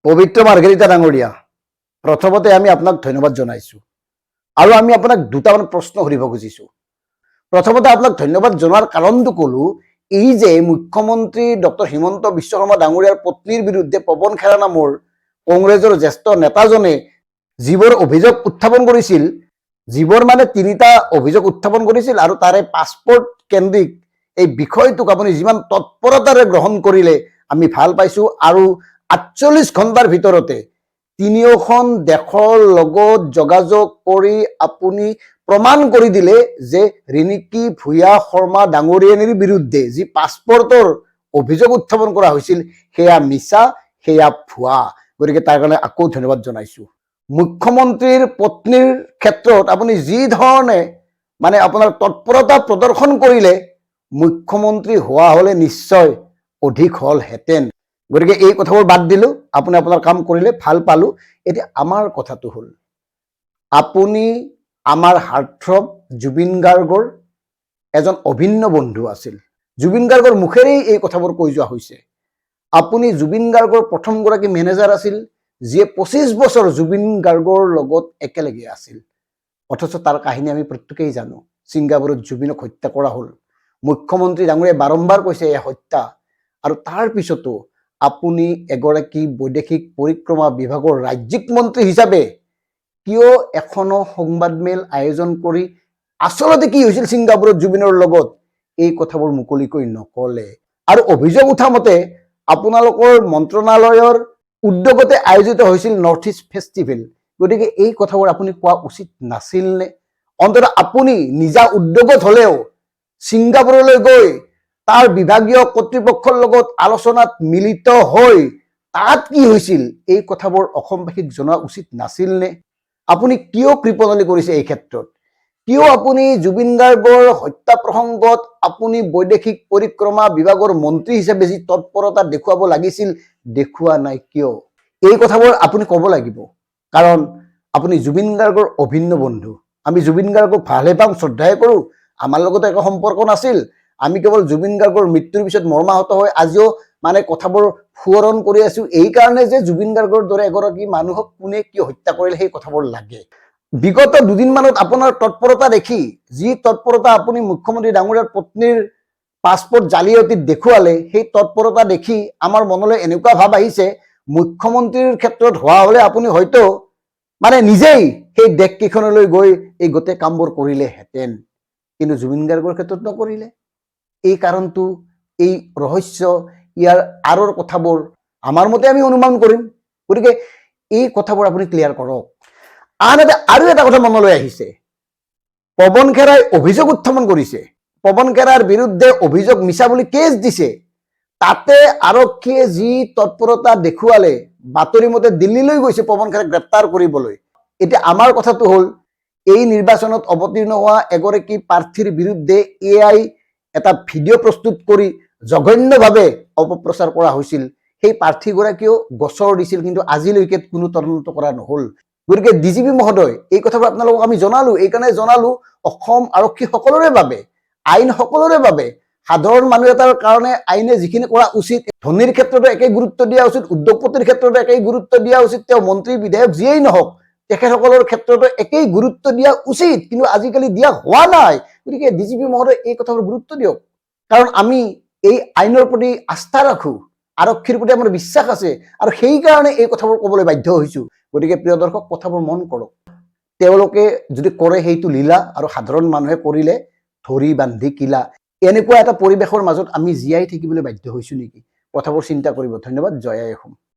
পবিত্ৰ মাৰ্ঘেৰিটা ডাঙৰীয়া, প্ৰথমতে আমি আপোনাক ধন্যবাদ জনাইছোঁ আৰু আমি আপোনাক দুটামান প্ৰশ্ন সুধিব খুজিছোঁ। প্ৰথমতে আপোনাক ধন্যবাদ জনোৱাৰ কাৰণটো ক'লো, এই যে মুখ্যমন্ত্ৰী ডক্টৰ হিমন্ত বিশ্ব শৰ্মা ডাঙৰীয়াৰ পত্নীৰ বিৰুদ্ধে পৱন খেৰা নামৰ কংগ্ৰেছৰ জ্যেষ্ঠ নেতাজনে যিবোৰ অভিযোগ উত্থাপন কৰিছিল, যিবোৰ মানে তিনিটা অভিযোগ উত্থাপন কৰিছিল আৰু তাৰে পাছপৰ্ট কেন্দ্ৰিক এই বিষয়টোক আপুনি যিমান তৎপৰতাৰে গ্ৰহণ কৰিলে আমি ভাল পাইছোঁ আৰু ৪৮ ঘণ্টাৰ ভিতৰতে তিনিওখন দেশৰ লগত যোগাযোগ কৰি আপুনি প্ৰমাণ কৰি দিলে যে ৰিণিকী ভূঞা শৰ্মা ডাঙৰীয়ানীৰ বিৰুদ্ধে যি পাছপৰ্টৰ অভিযোগ উত্থাপন কৰা হৈছিল সেয়া মিছা, সেয়া ভুৱা। গতিকে তাৰ কাৰণে আকৌ ধন্যবাদ জনাইছোঁ। মুখ্যমন্ত্ৰীৰ পত্নীৰ ক্ষেত্ৰত আপুনি যি ধৰণে মানে আপোনাৰ তৎপৰতা প্ৰদৰ্শন কৰিলে, মুখ্যমন্ত্ৰী হোৱা হ'লে নিশ্চয় অধিক হ'লহেঁতেন। গতিকে এই কথাবোৰ বাদ দিলোঁ, আপুনি আপোনাৰ কাম কৰিলে, ভাল পালোঁ। এতিয়া আমাৰ কথাটো হ'ল, আপুনি আমাৰ হাৰ্টথ্ৰব জুবিন গাৰ্গৰ এজন অভিন্ন বন্ধু আছিল। জুবিন গাৰ্গৰ মুখেৰেই এই কথাবোৰ কৈ যোৱা হৈছে। আপুনি জুবিন গাৰ্গৰ প্ৰথমগৰাকী মেনেজাৰ আছিল, যিয়ে ২৫ বছৰ জুবিন গাৰ্গৰ লগত একেলগে আছিল। অথচ তাৰ কাহিনী আমি প্ৰত্যেকেই জানো। ছিংগাপুৰত জুবিনক হত্যা কৰা হ'ল। মুখ্যমন্ত্ৰী ডাঙৰীয়াই বাৰম্বাৰ কৈছে এয়া হত্যা, আৰু তাৰ পিছতো আপুনি এগৰাকী বৈদেশিক পৰিক্ৰমা বিভাগৰ ৰাজ্যিক মন্ত্ৰী হিচাপে কিয় এখনো সংবাদমেল আয়োজন কৰি আচলতে কি হৈছিল ছিংগাপুৰত জুবিনৰ লগত এই কথাবোৰ মুকলিকৈ নকলে। আৰু অভিযোগ উঠা মতে আপোনালোকৰ মন্ত্ৰণালয়ৰ উদ্যোগতে আয়োজিত হৈছিল নৰ্থ ইষ্ট ফেষ্টিভেল। গতিকে এই কথাবোৰ আপুনি কোৱা উচিত নাছিল নে? অন্ততঃ আপুনি নিজা উদ্যোগত হ'লেও ছিংগাপুৰলৈ গৈ তাৰ বিভাগীয় কৰ্তৃপক্ষৰ লগত আলোচনাত মিলিত হৈ তাত কি হৈছিল এই কথাবোৰ অসমবাসীক জনোৱা উচিত নাছিল নে? আপুনি কিয় কৃপণালি কৰিছে এই ক্ষেত্ৰত? কিয় আপুনি জুবিন গাৰ্গৰ হত্যা প্ৰসংগত আপুনি বৈদেশিক পৰিক্ৰমা বিভাগৰ মন্ত্ৰী হিচাপে যি তৎপৰতা দেখুৱাব লাগিছিল দেখুওৱা নাই কিয়? এই কথাবোৰ আপুনি ক'ব লাগিব, কাৰণ আপুনি জুবিন গাৰ্গৰ অভিন্ন বন্ধু। আমি জুবিন গাৰ্গক ভালহে পাওঁ, শ্ৰদ্ধাহে কৰোঁ। আমাৰ লগত একো সম্পৰ্ক নাছিল। আমি কেৱল জুবিন গাৰ্গৰ মৃত্যুৰ পিছত মৰ্মাহত হৈ আজিও মানে কথাবোৰ সোঁৱৰণ কৰি আছোঁ এই কাৰণে যে জুবিন গাৰ্গৰ দৰে এগৰাকী মানুহক কোনে কিয় হত্যা কৰিলে সেই কথাবোৰ লাগে। বিগত দুদিনমানত আপোনাৰ তৎপৰতা দেখি, যি তৎপৰতা আপুনি মুখ্যমন্ত্ৰী ডাঙৰীয়াৰ পত্নীৰ পাছপৰ্ট জালিয়াতিত দেখুৱালে, সেই তৎপৰতা দেখি আমাৰ মনলৈ এনেকুৱা ভাৱ আহিছে, মুখ্যমন্ত্ৰীৰ ক্ষেত্ৰত হোৱা হ'লে আপুনি হয়তো মানে নিজেই সেই দেশকেইখনলৈ গৈ এই গোটেই কামবোৰ কৰিলেহেঁতেন। কিন্তু জুবিন গাৰ্গৰ ক্ষেত্ৰত নকৰিলে। এই কাৰণটো, এই ৰহস্য, ইয়াৰ আঁৰৰ কথাবোৰ আমাৰ মতে আমি অনুমান কৰিম। গতিকে এই কথাবোৰ আপুনি ক্লিয়াৰ কৰক। আনহাতে আৰু এটা কথা মনলৈ আহিছে, পৱন খেৰাই অভিযোগ উত্থাপন কৰিছে। পৱন খেৰাৰ বিৰুদ্ধে অভিযোগ মিছা বুলি কেছ দিছে। তাতে আৰক্ষীয়ে যি তৎপৰতা দেখুৱালে, বাতৰি মতে দিল্লীলৈ গৈছে পৱন খেৰাক গ্ৰেপ্তাৰ কৰিবলৈ। এতিয়া আমাৰ কথাটো হ'ল, এই নিৰ্বাচনত অৱতীৰ্ণ হোৱা এগৰাকী প্ৰাৰ্থীৰ বিৰুদ্ধে AI এটা ভিডিঅ' প্ৰস্তুত কৰি জঘন্যভাৱে অপপ্ৰচাৰ কৰা হৈছিল। সেই প্ৰাৰ্থীগৰাকীয়েও গোচৰ দিছিল, কিন্তু আজিলৈকে কোনো তদন্ত কৰা নহ'ল। গতিকে DGP মহোদয়, এই কথাবোৰ আপোনালোকক আমি জনালোঁ। এইকাৰণে জনালোঁ, অসম আৰক্ষী সকলোৰে বাবে, আইন সকলোৰে বাবে, সাধাৰণ মানুহ এটাৰ কাৰণে আইনে যিখিনি কৰা উচিত, ধনীৰ ক্ষেত্ৰতো একেই গুৰুত্ব দিয়া উচিত, উদ্যোগপতিৰ ক্ষেত্ৰতো একেই গুৰুত্ব দিয়া উচিত, তেওঁ মন্ত্ৰী বিধায়ক যিয়েই নহওক তেখেতসকলৰ ক্ষেত্ৰতো একেই গুৰুত্ব দিয়া উচিত, কিন্তু আজিকালি দিয়া হোৱা নাই। গতিকে DGP মহোদয় এই কথাবোৰ গুৰুত্ব দিয়ক, কাৰণ আমি এই আইনৰ প্ৰতি আস্থা ৰাখোঁ, আৰক্ষীৰ প্ৰতি আমাৰ বিশ্বাস আছে, আৰু সেইকাৰণে এই কথাবোৰ ক'বলৈ বাধ্য হৈছোঁ। গতিকে প্ৰিয় দৰ্শক, কথাবোৰ মন কৰক। তেওঁলোকে যদি কৰে সেইটো লীলা, আৰু সাধাৰণ মানুহে কৰিলে ধৰি বান্ধি কিলা। এনেকুৱা এটা পৰিৱেশৰ মাজত আমি জীয়াই থাকিবলৈ বাধ্য হৈছোঁ নেকি? কথাবোৰ চিন্তা কৰিব। ধন্যবাদ। জয় আই অসম।